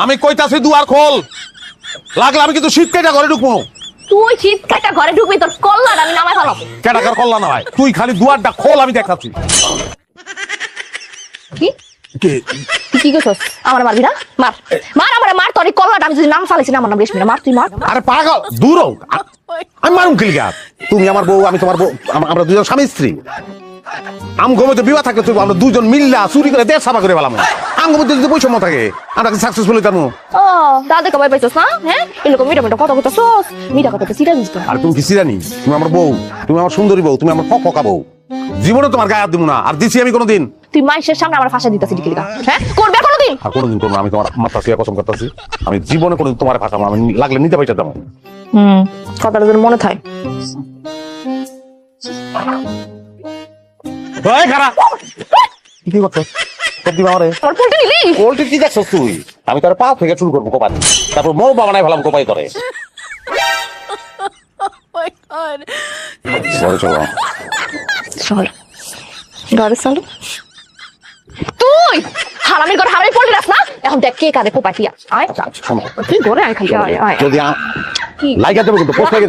আমি কইতাছি দুয়ার খোল, লাগলে আমি কিন্তু শীত কেটে ঘরে ঢুকবো। তুই শীত কাটা ঘরে ঢুকবি, তোর কল্লাটা আমি নামাই ফেলাম। কেটাকার করলা না ভাই, তুই খালি দুয়ারটা খোল, আমি দেখাচ্ছি। কি কে তুই কি করছস? আমার মারবি না? মার মার, আমারে মার। তোর এই কল্লাটা আমি যদি নাম ফালাইছি না, আমার নাম রেশমি না। মার, তুই মার। আরে পাগল, দূর হও। আমি মারুম কিলিগা? তুমি আমার বউ, আমি তোমার বউ, আমরা দুজন স্বামী স্ত্রী। আম গমতে বিবাহ থাকে, তুই আমরা দুজন মিল্লা চুরি করে দেশ সাফা করে পেলাম। আম গমতে যদি বৈষম্য থাকে, আমরা সাকসেসফুল হইতাম। ও দাদা কবাই পাইছস না? হ্যাঁ, এরকম মিটা মিটা কথা কইতাছস, মিটা কথা সিরা দিস। আর তুমি কি সিরানি? তুমি আমার বউ, তুমি আমার সুন্দরী বউ, তুমি আমার ফকা বউ। জীবনে তোমার গায়ে হাত দিব না, আর দিছি আমি কোনোদিন। তুই মাইশের সামনে আমার ফাঁসা দিতাছিস কি লিগা? হ্যাঁ, করবে কোনোদিন? আর কোনোদিন করবো না। আমি তোমার মাথা ছুঁয়ে কসম করতেছি, আমি জীবনে কোনোদিন তোমার ভাষাবো না। আমি লাগলে নিতে পাইতে যাবো। কথাটা যেন মনে থাকে। এই খারাপ কি করছো? সত্যি বাবারে আমার পোল্টে নিলি? পোল্ট্রি কি দেখছো তুই? আমি তোর পা থেকে শুরু করবো কোপাই, তারপর মোর বাবানায় ফেলাম কোপাই করে। ঘরে চলো। চল ঘরে চল। তুই হারামির ঘরে হারামি পোল্টে রাখ না। এখন দেখ কে কারে কোপাইয়া। আয় শোনো, তুই ঘরে আয়, খালি আয় আয়। যদি কি লাইকা দেবো কিন্তু পোস্ট লাগিয়ে দেবো।